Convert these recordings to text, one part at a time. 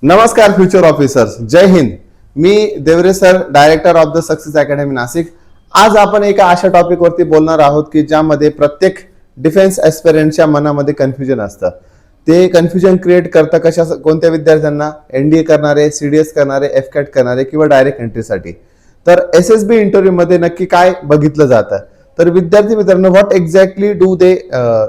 नमस्कार future officers, जय हिंद. मी Deore sir, director of the success academy Nashik. आज आपण एका अशा टॉपिकवरती बोलणार आहोत की ज्यामध्ये प्रत्येक डिफेन्स एस्पिरंटच्या मनामध्ये कन्फ्युजन असतं. ते कन्फ्युजन क्रिएट करतं कशा कोणत्या विद्यार्थ्यांना, एनडीए करणारे, सीडीएस करणारे, एफकॅट करणारे किंवा डायरेक्ट एंट्रीसाठी. तर एसएसबी इंटरव्ह्यू मध्ये नक्की काय बघितलं जातं, तर विद्यार्थी मित्रांनो what exactly do they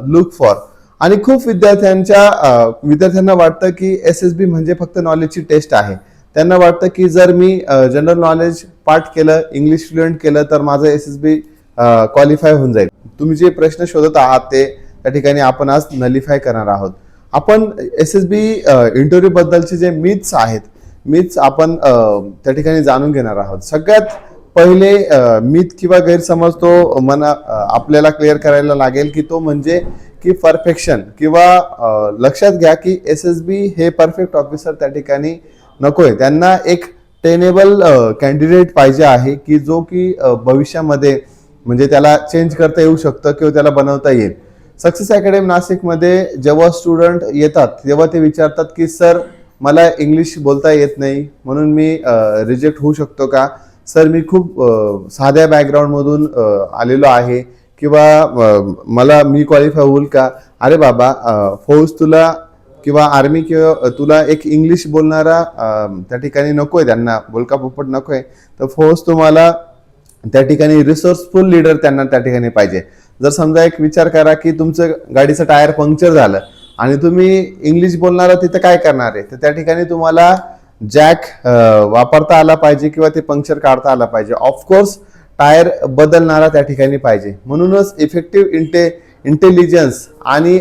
look for. आणि खूप विद्यार्थ्यांना वाटतं की एसएसबी म्हणजे फक्त नॉलेजची टेस्ट आहे. त्यांना वाटतं की जर मी जनरल नॉलेज पाठ केलं, इंग्लिश फ्लुएंट केलं तर माझं एसएसबी क्वालिफाय होऊन जाईल. तुम्ही जे प्रश्न शोधत आहात ते त्या ठिकाणी आपण आज नलिफाय करणार आहोत. आपण एसएसबी इंटरव्ह्यू बद्दलचे जे मिथ्स आहेत, मिथ्स आपण त्या ठिकाणी जाणून घेणार आहोत. सगळ्यात पहिले मिथ किंवा गैरसमज तो आपल्याला क्लिअर करायला लागेल की तो म्हणजे की परफेक्शन किंवा लक्षात घ्या की एसएसबी हे परफेक्ट ऑफिसर त्या ठिकाणी नकोय. त्यांना एक टेनेबल कॅन्डिडेट पाहिजे आहे की जो की भविष्यामध्ये म्हणजे त्याला चेंज करता येऊ शकतं किंवा त्याला बनवता येईल. सक्सेस अकॅडमी नाशिकमध्ये जेव्हा स्टुडंट येतात तेव्हा ते विचारतात की सर मला इंग्लिश बोलता येत नाही म्हणून मी रिजेक्ट होऊ शकतो का, सर मी खूप साध्या बॅकग्राऊंडमधून आलेलो आहे किंवा मी क्वालिफाय होईल का. अरे बाबा, फौज तुला किंवा आर्मी किंवा तुला एक इंग्लिश बोलणारा त्या ठिकाणी नकोय, त्यांना बोलका पोपट नकोय. तर फौज तुम्हाला त्या ठिकाणी रिसोर्सफुल लीडर त्यांना त्या ठिकाणी पाहिजे. जर समजा एक विचार करा की तुमचं गाडीचं टायर पंक्चर झालं आणि तुम्ही इंग्लिश बोलणारा तिथं काय करणार आहे, तर त्या ठिकाणी तुम्हाला जॅक वापरता आला पाहिजे किंवा ते पंक्चर काढता आला पाहिजे. ऑफकोर्स टायर बदलणारा त्या ठिकाणी पाहिजे. म्हणूनच इफेक्टिव्ह इंटेलिजन्स आणि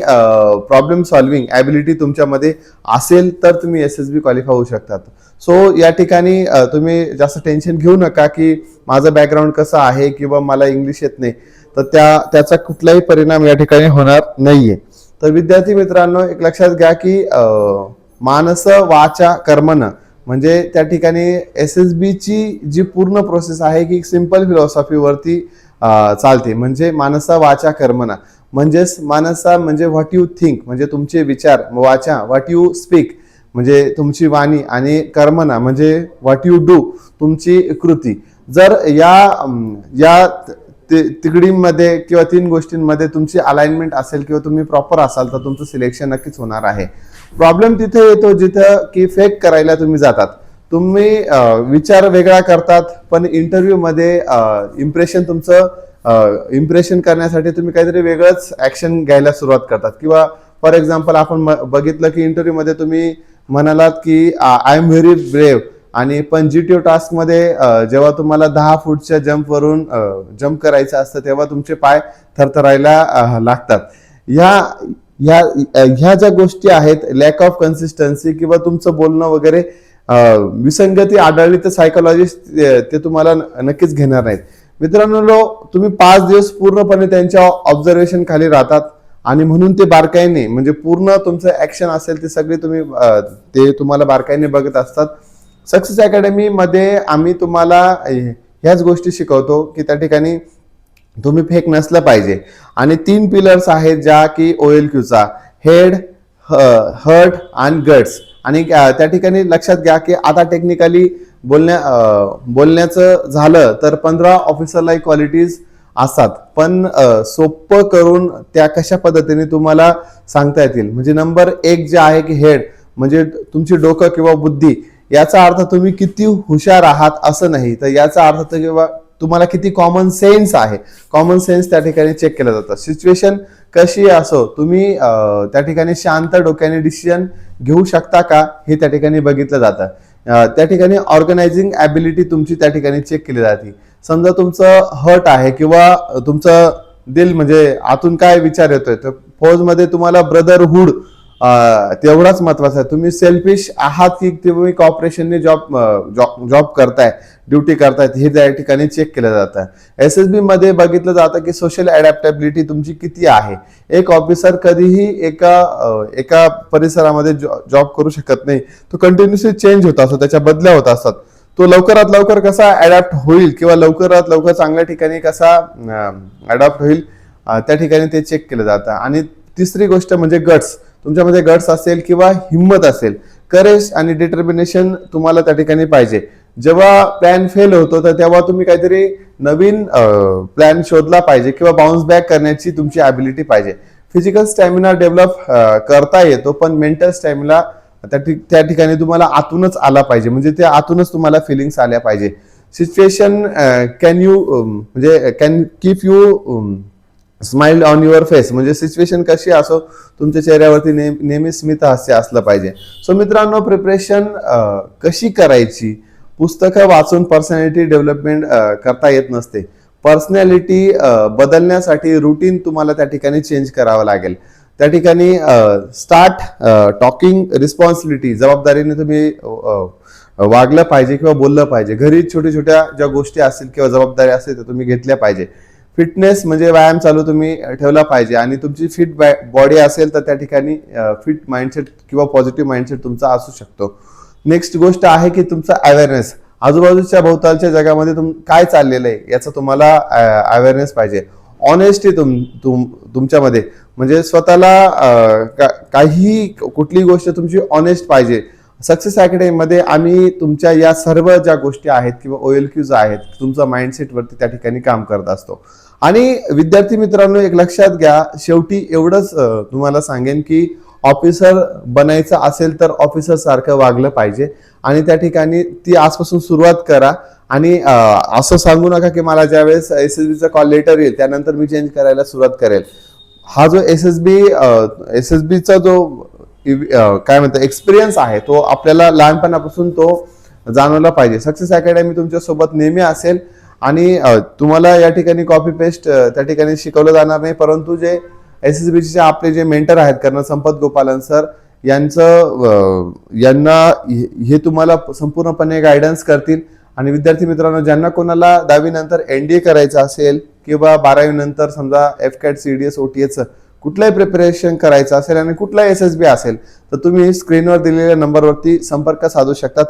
प्रॉब्लेम सॉल्व्हिंग ॲबिलिटी तुमच्यामध्ये असेल तर तुम्ही एसएसबी क्वालिफाय होऊ शकतात. सो या ठिकाणी तुम्ही जास्त टेन्शन घेऊ नका की माझं बॅकग्राऊंड कसं आहे किंवा मला इंग्लिश येत नाही, तर त्याचा कुठलाही परिणाम या ठिकाणी होणार नाहीये. तर विद्यार्थी मित्रांनो एक लक्षात घ्या की मानस वाचा कर्मण म्हणजे त्या ठिकाणी एसएसबीची जी पूर्ण प्रोसेस आहे की सिंपल फिलॉसॉफीवरती चालते. म्हणजे मानसा वाचा कर्मणा म्हणजेच मानसा म्हणजे व्हॉट यू थिंक म्हणजे तुमचे विचार, वाचा व्हॉट यू स्पीक म्हणजे तुमची वाणी, आणि कर्मणा म्हणजे व्हॉट यू डू तुमची कृती. जर या तिकडीमध्ये किंवा तीन गोष्टींमध्ये तुमची अलाइनमेंट असेल किंवा तुम्ही प्रॉपर असाल तर तुमचं सिलेक्शन नक्कीच होणार आहे. प्रॉब्लेम तिथे येतो जिथं की फेक करायला तुम्ही जातात. तुम्ही विचार वेगळा करतात पण इंटरव्ह्यू मध्ये इम्प्रेशन करण्यासाठी तुम्ही काहीतरी वेगळंच ऍक्शन घ्यायला सुरुवात करतात. किंवा फॉर एक्झाम्पल आपण बघितलं की इंटरव्ह्यू मध्ये तुम्ही म्हणालात की आय एम व्हेरी ब्रेव्ह, आणि पण जीटीओ टास्क मध्ये जेव्हा तुम्हाला 10 फूटच्या जम्पवरून जम्प करायचं असतं तेव्हा तुमचे पाय थरथरायला लागतात. ह्या ज्या गोष्टी आहेत, लॅक ऑफ कन्सिस्टन्सी किंवा तुमचं बोलणं वगैरे विसंगती आढळली तर सायकोलॉजिस्ट ते तुम्हाला नक्कीच घेणार नाहीत. मित्रांनो, तुम्ही 5 दिवस पूर्णपणे त्यांच्या ऑब्झर्वेशन खाली राहतात आणि म्हणून ते बारकाईने म्हणजे पूर्ण तुमचं ऍक्शन असेल ते सगळे ते तुम्हाला बारकाईने बघत असतात. सक्सेस अकॅडमी मध्ये आम्ही तुम्हाला ह्याच गोष्टी शिकवतो की त्या ठिकाणी तुम्ही फेक नसलं पाहिजे. आणि 3 पिलर्स आहेत ज्या की OLQचा हेड, हर्ट आणि गट्स. आणि त्या ठिकाणी लक्षात घ्या की आता टेक्निकली बोलण्याचं झालं तर 15 ऑफिसरला क्वालिटीज असतात, पण सोपं करून त्या कशा पद्धतीने तुम्हाला सांगता येतील. म्हणजे नंबर 1 जे आहे की हेड म्हणजे तुमची डोकं किंवा बुद्धी. याचा अर्थ तुम्ही किती हुशार आहात असं नाही, तर याचा अर्थ किंवा तुम्हाला किती कॉमन सेन्स आहे. कॉमन सेन्स त्या ठिकाणी चेक केलं जातं. सिच्युएशन कशी असो तुम्ही त्या ठिकाणी शांत डोक्याने डिसिजन घेऊ शकता का हे त्या ठिकाणी बघितलं जातं. त्या ठिकाणी ऑर्गनायझिंग ॲबिलिटी तुमची त्या ठिकाणी चेक केली जाते. समजा तुमचं हर्ट आहे किंवा तुमचं दिल म्हणजे आतून काय विचार येतोय, तर फौजमध्ये तुम्हाला ब्रदरहुड तेवढाच महत्वाचं आहे. तुम्ही सेल्फिश आहात की तुम्ही कॉपरेशनने जॉब करताय, ड्युटी करतायत, हे त्या ठिकाणी चेक केलं जातं. एसएसबी मध्ये बघितलं जातं की सोशल अडॅप्टेबिलिटी तुमची किती आहे. एक ऑफिसर कधीही एका परिसरामध्ये जॉब करू शकत नाही. तो कंटिन्युअसली चेंज होत असतो, त्याच्या बदल्या होत असतात. तो लवकरात लवकर कसा अडॅप्ट होईल किंवा लवकरात लवकर चांगल्या ठिकाणी कसा अडॅप्ट होईल त्या ठिकाणी ते चेक केलं जातं. आणि तिसरी गोष्ट म्हणजे गट्स. तुमच्यामध्ये गट्स असेल किंवा हिंमत असेल. करेज आणि डिटर्मिनेशन तुम्हाला त्या ठिकाणी पाहिजे. जेव्हा प्लॅन फेल होतो तर तेव्हा तुम्ही काहीतरी नवीन प्लॅन शोधला पाहिजे किंवा बाउन्स बॅक करण्याची तुमची ॲबिलिटी पाहिजे. फिजिकल स्टॅमिना डेव्हलप करता येतो, पण मेंटल स्टॅमिना त्या ठिकाणी तुम्हाला आतूनच आला पाहिजे, म्हणजे त्या आतूनच तुम्हाला फिलिंग्स आल्या पाहिजे. Situation can keep you smile on your face, म्हणजे सिच्युएशन कशी असो तुमच्या चेहऱ्यावरती नेहमी स्मित हास्य असलं पाहिजे. सो मित्रांनो, प्रिपरेशन कशी करायची, पुस्तकं वाचून पर्सनॅलिटी डेव्हलपमेंट करता येत नसते. पर्सनॅलिटी बदलण्यासाठी रुटीन तुम्हाला त्या ठिकाणी चेंज करावं लागेल. त्या ठिकाणी स्टार्ट टॉकिंग रिस्पॉन्सिबिलिटी, जबाबदारीने तुम्ही वागलं पाहिजे किंवा बोललं पाहिजे. घरी छोट्या छोट्या ज्या गोष्टी असतील किंवा जबाबदारी असतील त्या तुम्ही घेतल्या पाहिजे. फिटनेस म्हणजे व्यायाम चालू तुम्ही ठेवला पाहिजे, आणि तुमची फिट बॉडी असेल तर त्या ठिकाणी फिट माइंडसेट किंवा पॉझिटिव्ह माइंडसेट तुमचा असू शकतो. नेक्स्ट गोष्ट आहे की तुमचा अवेअरनेस, आजूबाजूच्या भोवतालच्या जगामध्ये काय चाललेलं आहे याचा तुम्हाला अवेअरनेस पाहिजे. ऑनेस्टी तुमच्यामध्ये, म्हणजे स्वतःला काही कुठली गोष्ट तुमची ऑनेस्ट पाहिजे. सक्सेस अकॅडमीमध्ये आम्ही तुमच्या या सर्व ज्या गोष्टी आहेत किंवा OLQs आहेत, तुमचा माइंडसेट वरती त्या ठिकाणी काम करत असतो. आणि विद्यार्थी मित्रांनो, एक लक्षात घ्या, शेवटी एवढंच तुम्हाला सांगेन की ऑफिसर बनायचं असेल तर ऑफिसर सारखं वागलं पाहिजे, आणि त्या ठिकाणी ती आजपासून सुरुवात करा. आणि असं सांगू नका की मला ज्यावेळेस SSBचा कॉल लेटर येईल त्यानंतर मी चेंज करायला सुरुवात करेल. हा जो SSBचा जो काय म्हणतात एक्सपिरियन्स आहे तो आपल्याला लहानपणापासून तो जाणवला पाहिजे. सक्सेस अकॅडमी तुमच्या सोबत नेहमी असेल, आणि तुम्हाला या ठिकाणी कॉपी पेस्ट त्या ठिकाणी शिकवलं जाणार नाही, परंतु जे SSBचे आपले जे मेंटर आहेत कर्नल संपत गोपालन सर यांना हे तुम्हाला संपूर्णपणे गायडन्स करतील. आणि विद्यार्थी मित्रांनो, ज्यांना कोणाला 10वी नंतर NDA करायचं असेल किंवा 12वी नंतर समजा FCAT CDS OTS कुठलंही प्रिपरेशन करायचं असेल आणि कुठलाही SSB असेल तर तुम्ही स्क्रीनवर दिलेल्या नंबरवरती संपर्क साधू शकतात.